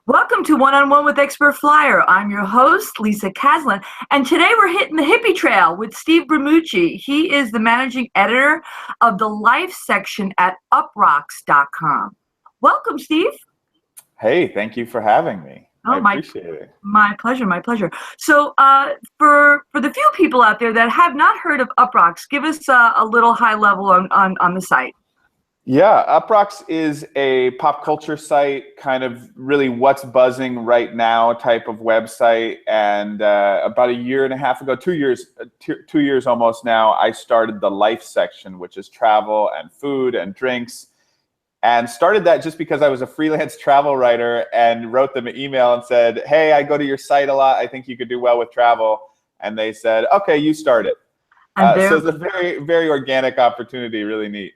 Welcome to One-on-One with Expert Flyer. I'm your host, Lisa Caslin, and today we're hitting the Hippie Trail with Steve Bramucci. He is the managing editor of the Life section at Uproxx.com. Welcome, Steve. Hey, thank you for having me. I appreciate it. My pleasure, my pleasure. So for the few people out there that have not heard of Uproxx, give us a little high level on the site. Yeah, Uproxx is a pop culture site, kind of really what's buzzing right now type of website. And about a year and a half ago, 2 years almost now, I started the Life section, which is travel and food and drinks. And started that just because I was a freelance travel writer and wrote them an email and said, hey, I go to your site a lot. I think you could do well with travel. And they said, okay, you start it. So it's a very, very organic opportunity, really neat.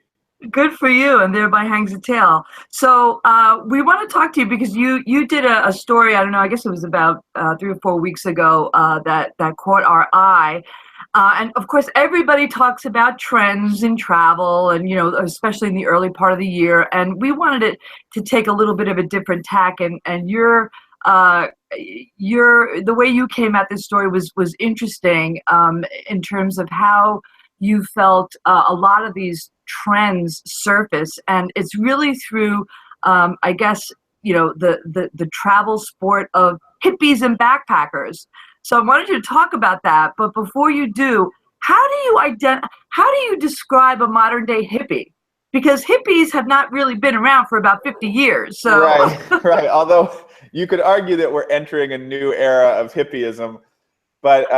Good for you, and thereby hangs a tail. So we want to talk to you because you did a story, I don't know, I guess it was about 3 or 4 weeks ago that caught our eye. And of course, everybody talks about trends in travel and, you know, especially in the early part of the year. And we wanted it to take a little bit of a different tack. And the way you came at this story was interesting in terms of how you felt a lot of these trends surface, and it's really through, I guess, you know, the travel sport of hippies and backpackers. So I wanted you to talk about that, but before you do, how do you describe a modern day hippie? Because hippies have not really been around for about 50 years. So right. Although you could argue that we're entering a new era of hippieism, but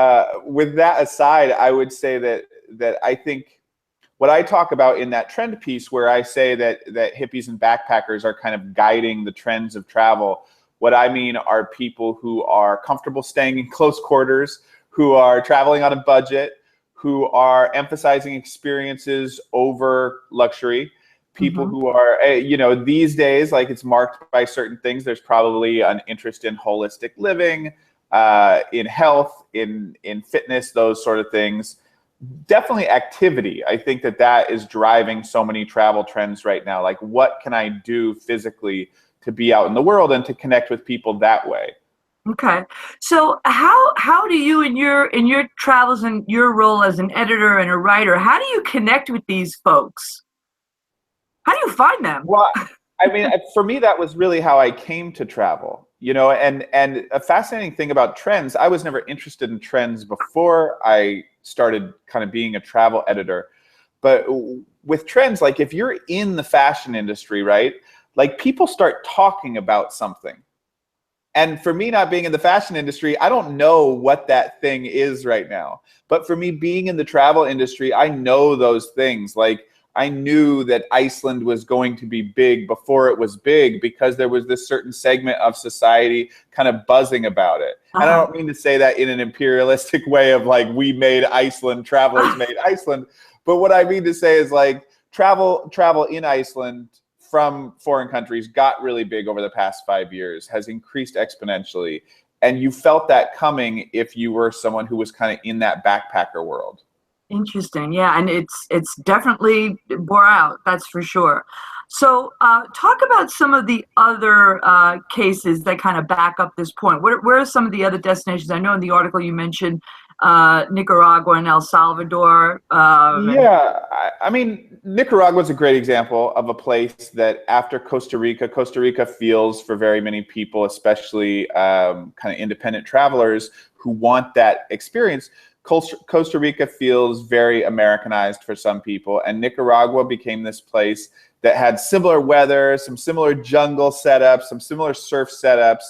with that aside, I would say that I think what I talk about in that trend piece, where I say that hippies and backpackers are kind of guiding the trends of travel, what I mean are people who are comfortable staying in close quarters, who are traveling on a budget, who are emphasizing experiences over luxury, people who are, you know, these days, like it's marked by certain things. There's probably an interest in holistic living, in health, in fitness, those sort of things. Definitely activity. I think that is driving so many travel trends right now. Like, what can I do physically to be out in the world and to connect with people that way? Okay. So how do you in your travels and your role as an editor and a writer, how do you connect with these folks? How do you find them? Well, I mean, for me, that was really how I came to travel. You know, and a fascinating thing about trends, I was never interested in trends before I started kind of being a travel editor. But with trends, like if you're in the fashion industry, right, like people start talking about something. And for me, not being in the fashion industry, I don't know what that thing is right now. But for me, being in the travel industry, I know those things. Like, I knew that Iceland was going to be big before it was big because there was this certain segment of society kind of buzzing about it. And I don't mean to say that in an imperialistic way of like, we made Iceland, travelers made Iceland. But what I mean to say is like travel in Iceland from foreign countries got really big over the past 5 years, has increased exponentially. And you felt that coming if you were someone who was kind of in that backpacker world. Interesting. Yeah, and it's definitely bore out, that's for sure. So talk about some of the other cases that kind of back up this point. Where are some of the other destinations? I know in the article you mentioned Nicaragua and El Salvador. Yeah, I mean, Nicaragua is a great example of a place that after Costa Rica feels for very many people, especially kind of independent travelers who want that experience. Costa Rica feels very Americanized for some people, and Nicaragua became this place that had similar weather, some similar jungle setups, some similar surf setups,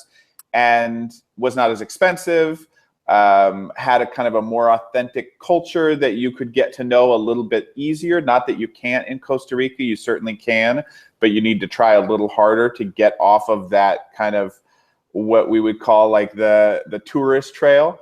and was not as expensive, had a kind of a more authentic culture that you could get to know a little bit easier. Not that you can't in Costa Rica, you certainly can, but you need to try a little harder to get off of that kind of what we would call like the tourist trail.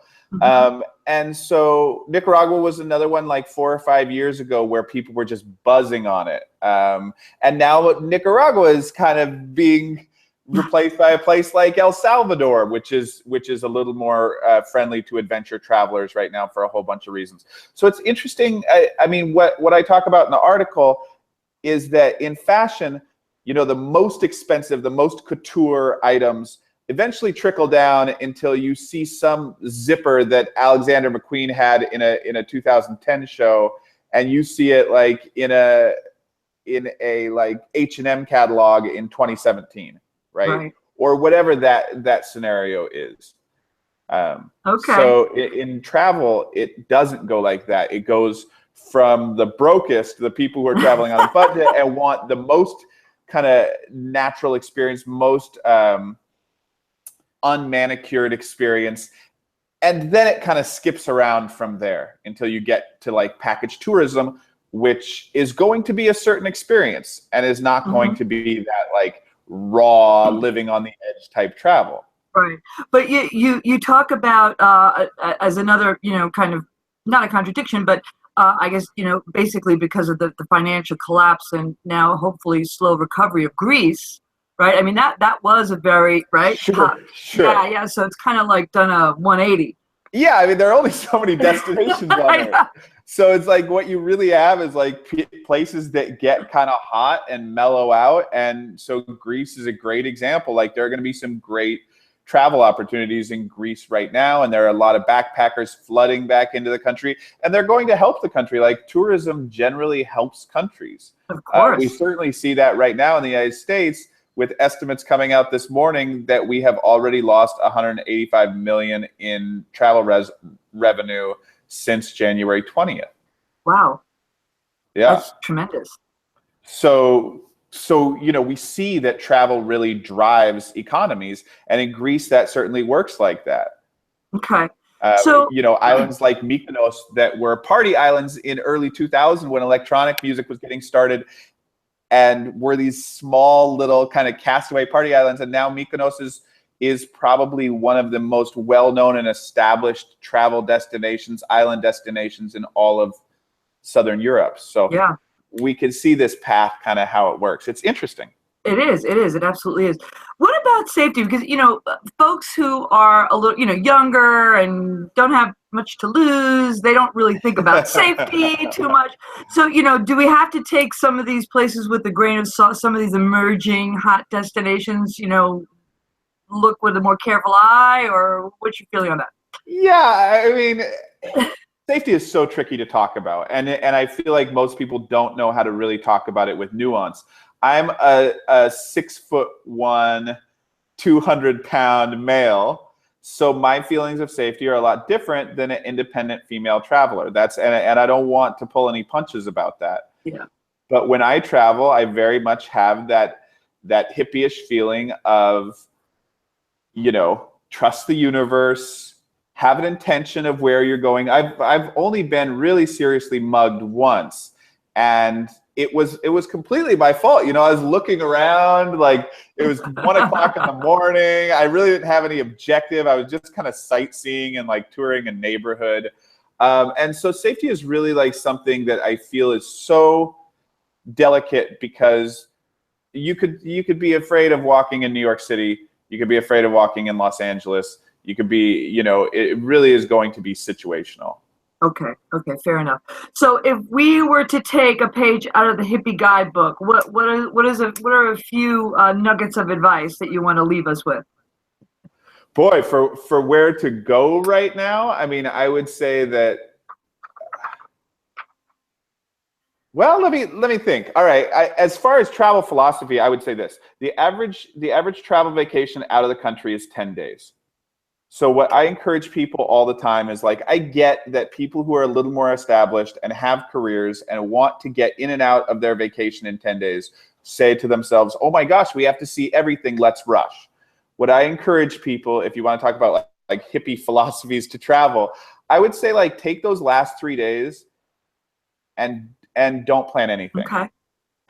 And so Nicaragua was another one like 4 or 5 years ago where people were just buzzing on it. And now Nicaragua is kind of being replaced by a place like El Salvador, which is a little more friendly to adventure travelers right now for a whole bunch of reasons. So it's interesting. I mean, what I talk about in the article is that in fashion, you know, the most expensive, the most couture items, eventually trickle down until you see some zipper that Alexander McQueen had in a 2010 show, and you see it like in a like H&M catalog in 2017, right? Or whatever that scenario is. So in travel, it doesn't go like that. It goes from the brokest, the people who are traveling on a budget and want the most kind of natural experience, most unmanicured experience, and then it kind of skips around from there until you get to like package tourism, which is going to be a certain experience and is not going to be that like raw living on the edge type travel. Right. But you talk about as another, kind of not a contradiction, but I guess, basically because of the financial collapse and now hopefully slow recovery of Greece, right? I mean, that was a very, right? Sure. Yeah. So it's kind of like done a 180. Yeah. I mean, there are only so many destinations on there. So it's like what you really have is like places that get kind of hot and mellow out. And so Greece is a great example. Like there are going to be some great travel opportunities in Greece right now, and there are a lot of backpackers flooding back into the country, and they're going to help the country. Like tourism generally helps countries. Of course. We certainly see that right now in the United States, with estimates coming out this morning that we have already lost 185 million in travel revenue since January 20th. Wow. Yeah. That's tremendous. So we see that travel really drives economies, and in Greece that certainly works like that. Okay. Islands like Mykonos that were party islands in early 2000 when electronic music was getting started, and were these small little kind of castaway party islands, and now Mykonos is probably one of the most well-known and established travel destinations, island destinations in all of Southern Europe. So yeah, we can see this path, kind of how it works. It's interesting. It is. It absolutely is. What about safety? Because, folks who are a little, younger and don't have much to lose, they don't really think about safety too much. So, do we have to take some of these places with a grain of salt, some of these emerging hot destinations, look with a more careful eye, or what's your feeling on that? Yeah, I mean, safety is so tricky to talk about. And I feel like most people don't know how to really talk about it with nuance. I'm a 6'1", 200-pound male, so my feelings of safety are a lot different than an independent female traveler. And I don't want to pull any punches about that. Yeah. But when I travel, I very much have that hippie-ish feeling of, trust the universe, have an intention of where you're going. I've only been really seriously mugged once, and it was completely my fault. I was looking around, like it was 1 o'clock in the morning. I really didn't have any objective. I was just kind of sightseeing and like touring a neighborhood. And so safety is really like something that I feel is so delicate, because you could be afraid of walking in New York City. You could be afraid of walking in Los Angeles. You could be, it really is going to be situational. Okay, fair enough. So if we were to take a page out of the hippie guidebook, what are a few nuggets of advice that you want to leave us with? Boy, for where to go right now, I mean, I would say that. Well, let me think. All right, as far as travel philosophy, I would say this: the average travel vacation out of the country is 10 days. So what I encourage people all the time is, like, I get that people who are a little more established and have careers and want to get in and out of their vacation in 10 days say to themselves, oh my gosh, we have to see everything, let's rush. What I encourage people, if you want to talk about like hippie philosophies to travel, I would say, like, take those last 3 days and don't plan anything. Okay.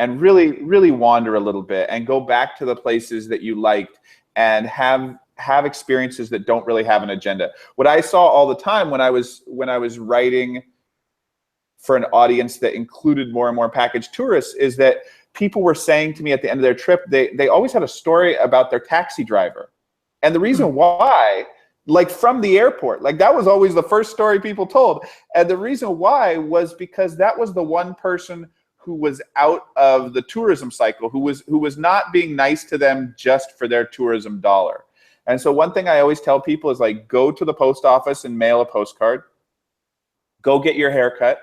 And really wander a little bit and go back to the places that you liked and have experiences that don't really have an agenda. What I saw all the time when I was writing for an audience that included more and more package tourists is that people were saying to me at the end of their trip, they always had a story about their taxi driver. And the reason why, like, from the airport, like, that was always the first story people told. And the reason why was because that was the one person who was out of the tourism cycle, who was not being nice to them just for their tourism dollar. And so one thing I always tell people is like, go to the post office and mail a postcard. Go get your hair cut.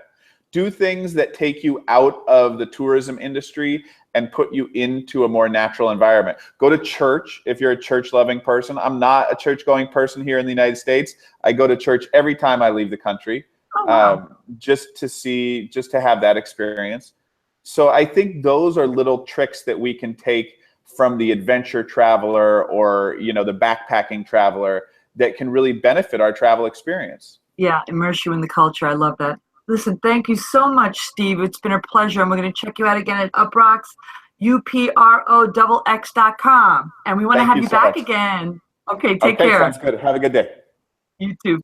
Do things that take you out of the tourism industry and put you into a more natural environment. Go to church if you're a church-loving person. I'm not a church-going person here in the United States. I go to church every time I leave the country. Oh, wow. Just to have that experience. So I think those are little tricks that we can take from the adventure traveler or, you know, the backpacking traveler that can really benefit our travel experience. Yeah, immerse you in the culture. I love that. Listen, thank you so much, Steve. It's been a pleasure. And we're going to check you out again at Uproxx, Uproxx.com. And we want to have you so back much. again. Okay, take Okay, care. sounds good. Have a good day. You too.